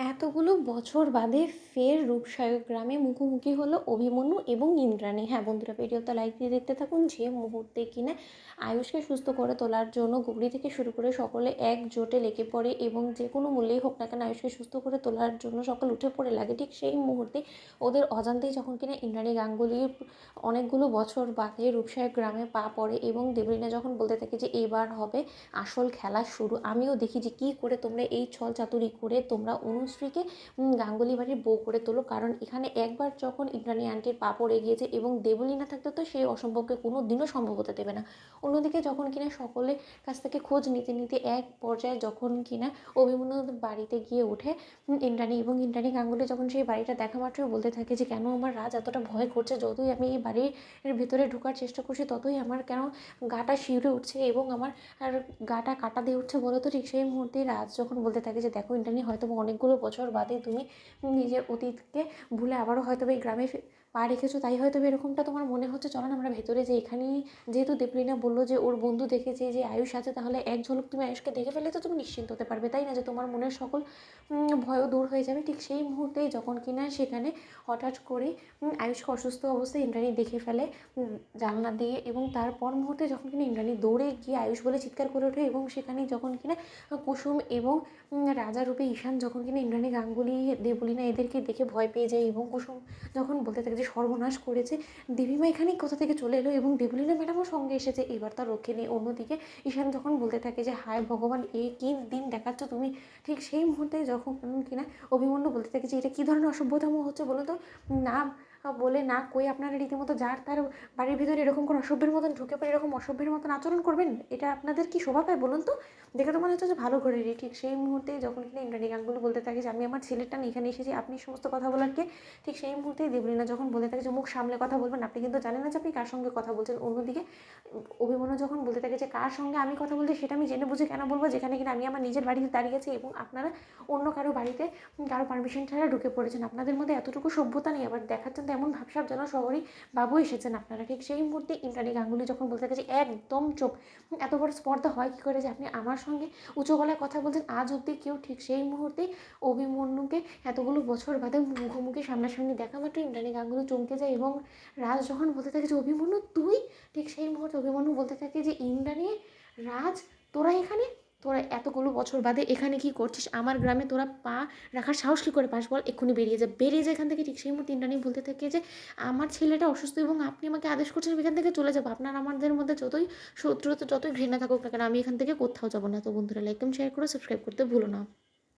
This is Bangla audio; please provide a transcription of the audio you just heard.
এতগুলো বছর বাদে ফের রূপসায়ক গ্রামে মুখোমুখি হলো অভিমন্যু এবং ইন্দ্রাণী। হ্যাঁ বন্ধুরা, ভিডিওটা লাইক দিয়ে দেখতে থাকুন। যে মুহূর্তে কিনা আয়ুষকে সুস্থ করে তোলার জন্য গৌরী থেকে শুরু করে সকলে একজোটে লেগে পড়ে এবং যে কোনো মূল্যেই হোক না কেন আয়ুষকে সুস্থ করে তোলার জন্য সকল উঠে পড়ে লাগে, ঠিক সেই মুহূর্তে ওদের অজান্তেই যখন কিনা ইন্দ্রাণী গাঙ্গুলির অনেকগুলো বছর বাদে রূপসায়ক গ্রামে পা পড়ে এবং দেবলীনা যখন বলতে থাকে যে এবার হবে আসল খেলা শুরু, আমিও দেখি যে কী করে তোমরা এই ছল চাতুরি করে তোমরা অনুশ্রীকে গাঙ্গুলি বাড়ির বউ করে তোলো। কারণ এখানে একবার যখন ইন্দ্রাণী আন্টির পা পড়ে গিয়েছে এবং দেবলীনা থাকতে তো সেই অসম্ভবকে কোনো দিনও সম্ভব হতে দেবে না। অন্যদিকে যখন কিনা সকলের কাছ থেকে খোঁজ নিতে নিতে এক পর্যায়ে যখন কিনা অভিমন্যুর বাড়িতে গিয়ে ওঠে ইন্দ্রাণী, এবং ইন্দ্রাণী গাঙ্গুলি যখন সেই বাড়িটা দেখা মাত্রই বলতে থাকে যে কেন আমার রাজ এতটা ভয় করছে, যতই আমি এই বাড়ির ভিতরে ঢোকার চেষ্টা করছি ততই আমার কেন গাটা শিউরে উঠছে এবং আমার গাটা কাটা দিয়ে উঠছে বলো তো। ঠিক সেই মুহূর্তে রাজ যখন বলতে থাকে যে দেখো ইন্দ্রাণী, হয়তো অনেকগুলো বছর বাদে তুমি নিজের অতীতকে ভুলে আবারও হয়তো এই গ্রামে পা রেখেছো, তাই হয়তো এরকমটা তোমার মনে হচ্ছে। চলো না আমরা ভেতরে যে এখানেই, যেহেতু দেবলীনা বললো যে ওর বন্ধু দেখেছে যে আয়ুষ আছে, তাহলে এক ঝলক তুমি আয়ুষকে দেখে ফেলে তো তুমি নিশ্চিন্ত হতে পারবে, তাই না, যে তোমার মনের সকল ভয়ও দূর হয়ে যাবে। ঠিক সেই মুহূর্তেই যখন কিনা সেখানে হঠাৎ করে আয়ুষকে অসুস্থ অবস্থায় ইন্দ্রাণী দেখে ফেলে জানলা দিয়ে, এবং তারপর মুহূর্তে যখন কিনা ইন্দ্রাণী দৌড়ে গিয়ে আয়ুষ বলে চিৎকার করে ওঠে এবং সেখানে যখন কিনা কুসুম এবং রাজা রূপে ঈশান যখন কিনা ইন্দ্রাণী গাঙ্গুলি দেবলীনা এদেরকে দেখে ভয় পেয়ে যায় এবং কুসুম যখন বলতে থাকে যে সর্বনাশ করেছে দেবীমা, এখানে কোথা থেকে চলে এলো এবং দেবলীনা ম্যাডামও সঙ্গে এসেছে, এবার তার রক্ষে নেই। অন্যদিকে ঈশান যখন বলতে থাকে যে হায় ভগবান, এ কী দিন দেখাচ্ছ তুমি। ঠিক সেই মুহূর্তে যখন কিনা অভিমন্যু বলতে থাকে যে এটা কী ধরনের অসভ্যতম হচ্ছে বলো তো, না বলে না কই আপনারা রীতিমতো যার তার বাড়ির ভিতরে এরকম করে অসভ্যের মতন ঢুকে পড়ে এরকম অসভ্যের মতন আচরণ করবেন, এটা আপনাদের কি শোভা পায় বলুন তো। দেখে তো মনে হচ্ছে যে ভালো ঘরেরই। ঠিক সেই মুহূর্তে যখন কিনা ইন্দ্রাণী গাঙ্গুলি বলতে থাকে যে আমি আমার ছেলেটা নিয়ে এখানে এসেছি, আপনি সমস্ত কথা বলার কে। ঠিক সেই মুহূর্তেই দেবলীনা যখন বলতে থাকে যে মুখ সামলে কথা বলবেন, আপনি কিন্তু জানেন না যে আপনি কার সঙ্গে কথা বলছেন। অন্যদিকে অভিমন্যু যখন বলতে থাকে যে কার সঙ্গে আমি কথা বলছি সেটা আমি জেনে বুঝে কেন বলবো, যেখানে কিনা আমি আমার নিজের বাড়িতে দাঁড়িয়ে আছি এবং আপনারা অন্য কারো বাড়িতে কারো পারমিশন ছাড়া ঢুকে পড়েছেন, আপনাদের মধ্যে এতটুকু সভ্যতা নেই, আবার দেখাচ্ছেন তো এমন ভাবসাব যেন শহরেই বাবু এসেছেন আপনারা। ঠিক সেই মুহূর্তে ইন্দ্রাণী গাঙ্গুলি যখন বলতে থাকে যে একদম চোখ, এত বড় স্পর্ধা হয় কী করে যে আপনি আমার সঙ্গে উঁচু গলায় কথা বলছেন আজ অবধি কেউ। ঠিক সেই মুহূর্তেই অভিমন্যুকে এতগুলো বছর বাদে মুখোমুখি সামনাসামনি দেখা মাত্র ইন্দ্রাণী গাঙ্গুলি চমকে যায় এবং রাজ যখন বলতে থাকে যে অভিমন্যু তুই, ঠিক সেই মুহূর্তে অভিমন্যু বলতে থাকে যে ইন্দ্রাণী, রাজ, তোরা এখানে, তোরা এতগুলো বছর বাদে এখানে কি করছিস, আমার গ্রামে তোরা পা রাখার সাহস কী করে পাস বল, এক্ষুনি বেরিয়ে যা, বেরিয়ে যা এখান থেকে। ঠিক সেই মুহূর্তে ইন্দ্রাণী বলতে থাকে যে আমার ছেলেটা অসুস্থ এবং আপনি আমাকে আদেশ করছেন এখান থেকে চলে যাবো, আপনার আমাদের মধ্যে যতই শত্রুতা যতই ঘৃণা থাকুক না কেন আমি এখান থেকে কোথাও যাবো না। তো বন্ধুরা লাইক কমেন্ট শেয়ার করে সাবস্ক্রাইব করতে ভুলো না।